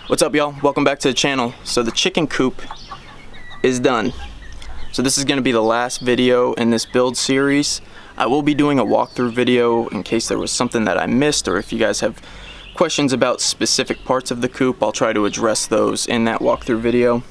What's up, y'all? Welcome back to the channel. So the chicken coop is done. So this is going to be the last video in this build series. I will be doing a walkthrough video in case there was something that I missed, or if you guys have questions about specific parts of the coop, I'll try to address those in that walkthrough video.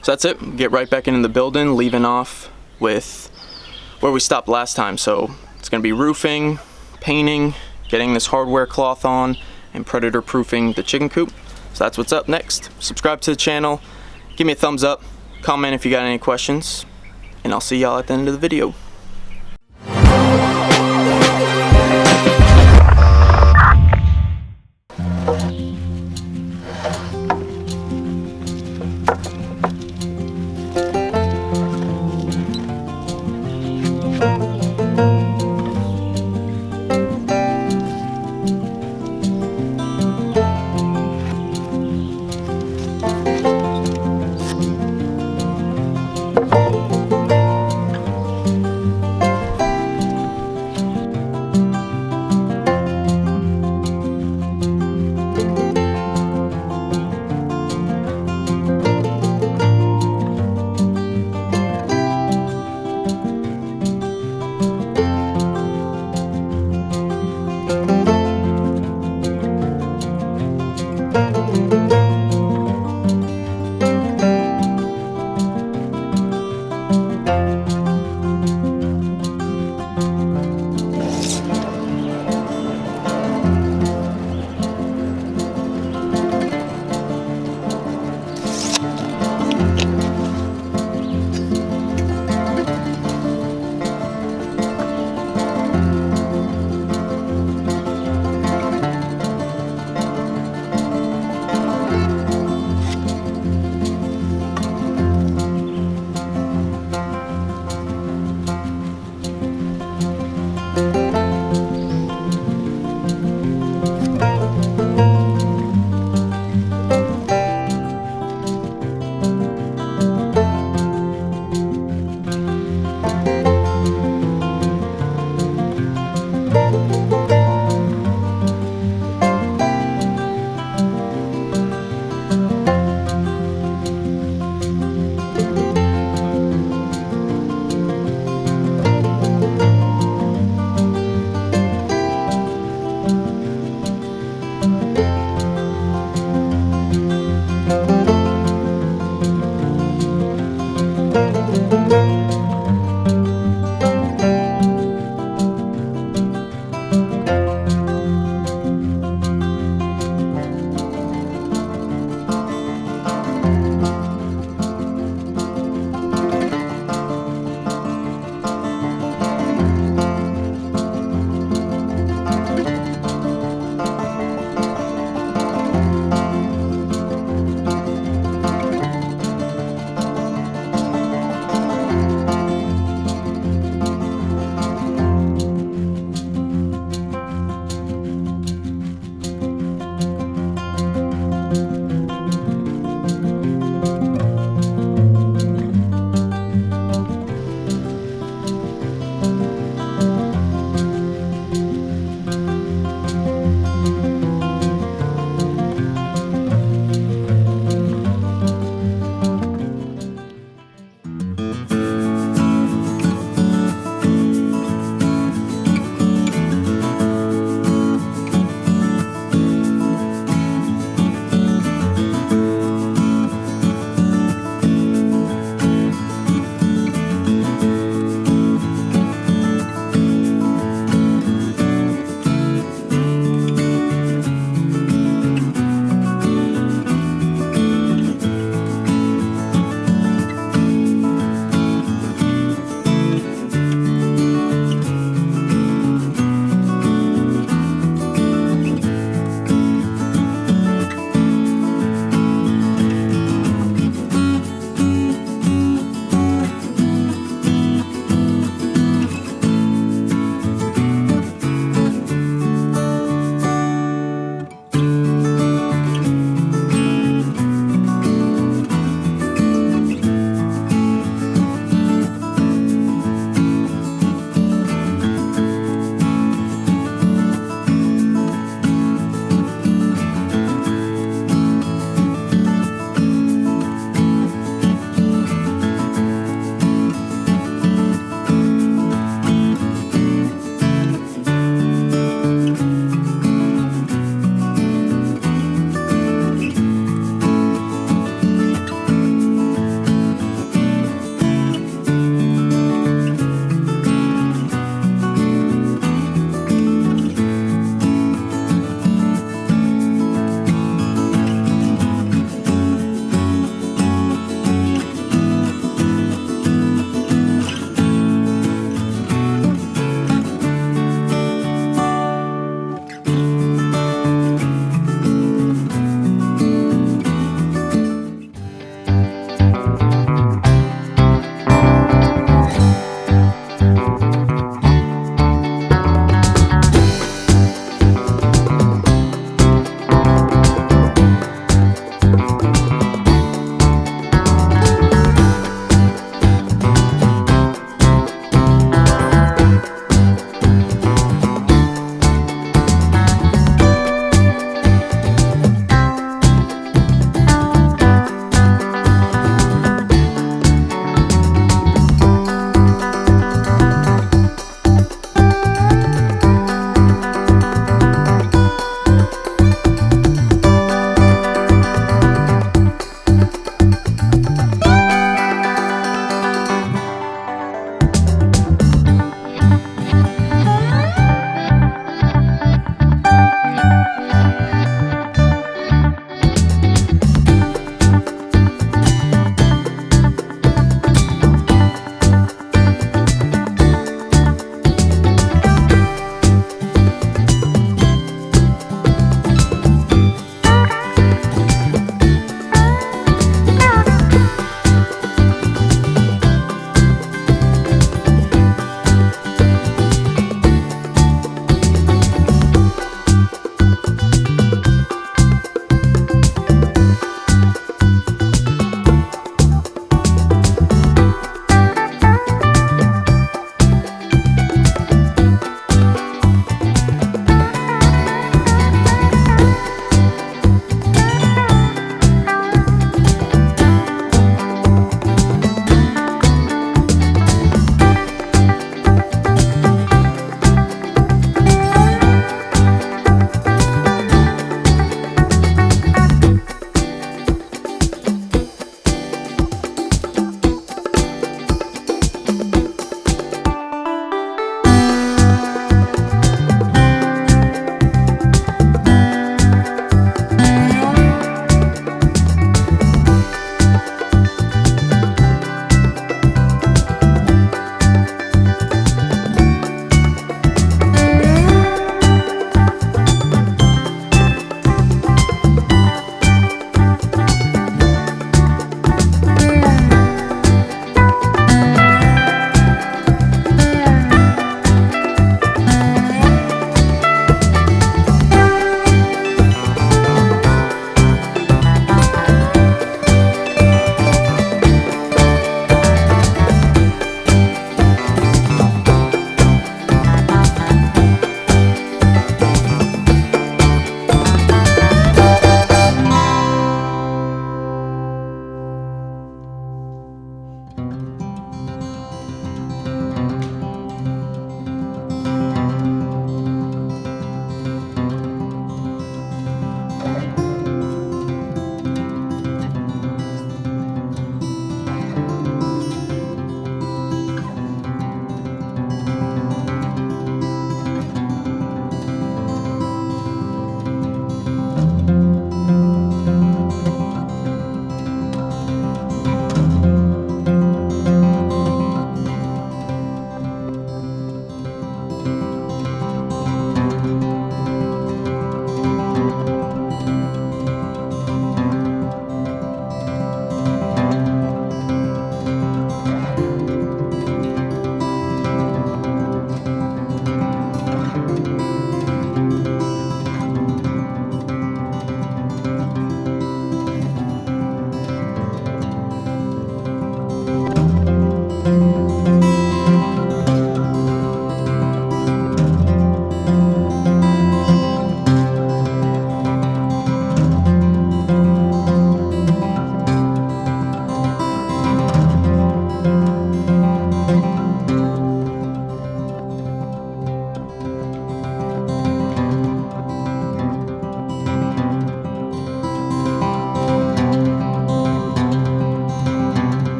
So that's it. Get right back into the building, leaving off with where we stopped last time. So it's going to be roofing, painting, getting this hardware cloth on, and predator proofing the chicken coop. So that's what's up next. Subscribe to the channel, give me a thumbs up, comment if you got any questions, and I'll see y'all at the end of the video.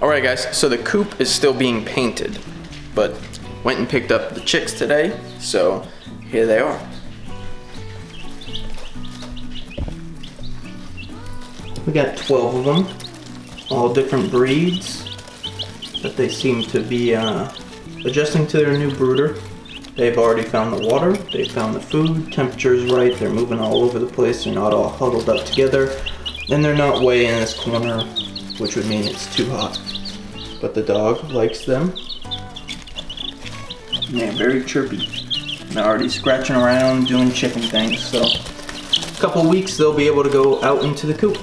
Alright guys, so the coop is still being painted, but went and picked up the chicks today, so here they are. We got 12 of them, all different breeds, but they seem to be adjusting to their new brooder. They've already found the water, they've found the food, temperature's right, they're moving all over the place, they're not all huddled up together, and they're not way in this corner, which would mean it's too hot. But the dog likes them. And they're very chirpy. They're already scratching around, doing chicken things, so a couple weeks they'll be able to go out into the coop.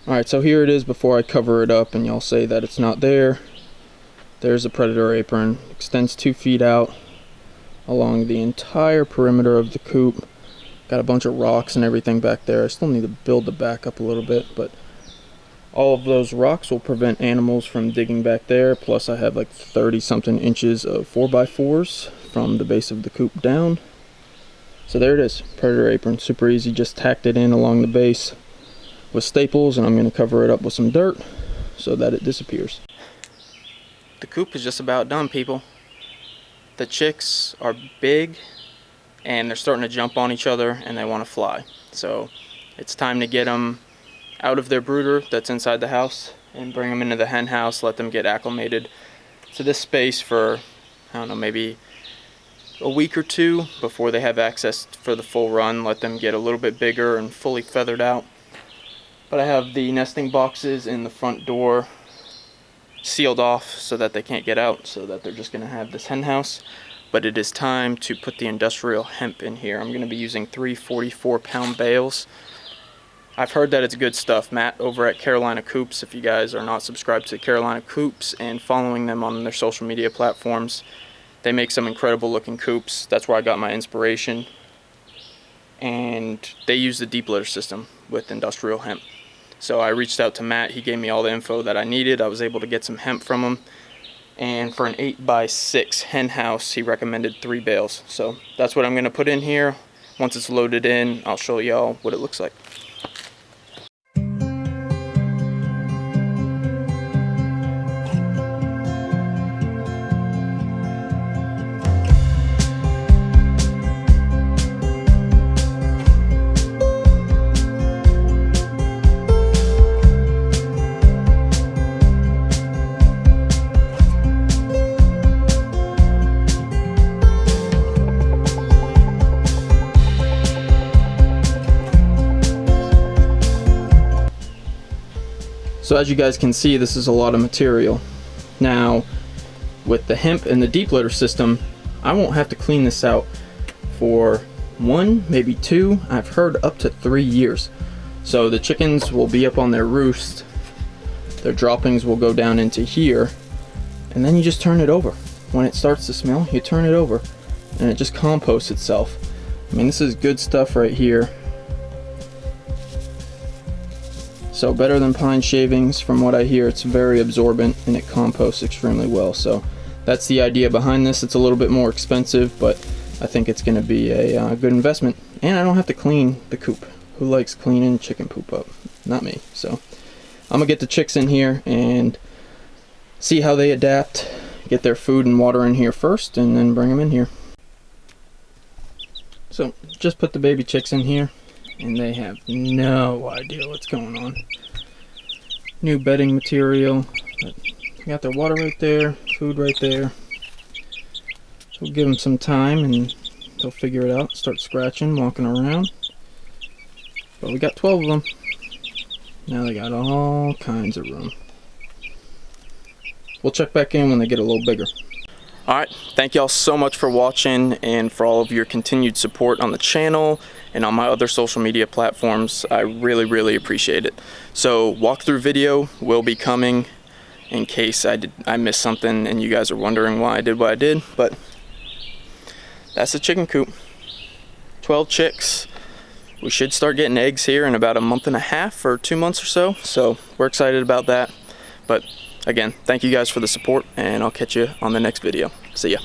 Alright, so here it is before I cover it up and y'all say that it's not there. There's a predator apron. Extends 2 feet out along the entire perimeter of the coop. Got a bunch of rocks and everything back there. I still need to build the back up a little bit, but all of those rocks will prevent animals from digging back there. Plus I have like 30 something inches of 4x4s from the base of the coop down. So there it is, predator apron, super easy, just tacked it in along the base with staples, and I'm going to cover it up with some dirt so that it disappears. The coop is just about done, people. The chicks are big and they're starting to jump on each other and they want to fly. So it's time to get them out of their brooder that's inside the house and bring them into the hen house, let them get acclimated to this space for, I don't know, maybe a week or two before they have access for the full run. Let them get a little bit bigger and fully feathered out. But I have the nesting boxes in the front door sealed off so that they can't get out, so that they're just going to have this hen house. But it is time to put the industrial hemp in here. I'm going to be using 3 44-pound bales. I've heard that it's good stuff. Matt over at Carolina Coops, if you guys are not subscribed to Carolina Coops and following them on their social media platforms, they make some incredible looking coops. That's where I got my inspiration. And they use the deep litter system with industrial hemp. So I reached out to Matt, he gave me all the info that I needed. I was able to get some hemp from him. And for an 8x6 hen house, he recommended 3 bales. So that's what I'm going to put in here. Once it's loaded in, I'll show y'all what it looks like. So as you guys can see, this is a lot of material. Now, with the hemp and the deep litter system, I won't have to clean this out for 1, maybe 2, I've heard up to 3 years. So the chickens will be up on their roost, their droppings will go down into here, and then you just turn it over. When it starts to smell, you turn it over, and it just composts itself. I mean, this is good stuff right here. So better than pine shavings from what I hear. It's very absorbent and it composts extremely well. So that's the idea behind this. It's a little bit more expensive, but I think it's going to be a good investment. And I don't have to clean the coop. Who likes cleaning chicken poop up? Not me. So I'm gonna get the chicks in here and see how they adapt. Get their food and water in here first and then bring them in here. So just put the baby chicks in here and they have no idea what's going on. New bedding material. But got their water right there, food right there. So we'll give them some time and they'll figure it out. Start scratching, walking around. But we got 12 of them. Now they got all kinds of room. We'll check back in when they get a little bigger. Alright, thank y'all so much for watching and for all of your continued support on the channel and on my other social media platforms. I really appreciate it. So walkthrough video will be coming in case I missed something and you guys are wondering why I did what I did. But that's the chicken coop. 12 chicks. We should start getting eggs here in about a month and a half or 2 months or so. So we're excited about that. But again, thank you guys for the support and I'll catch you on the next video. See ya.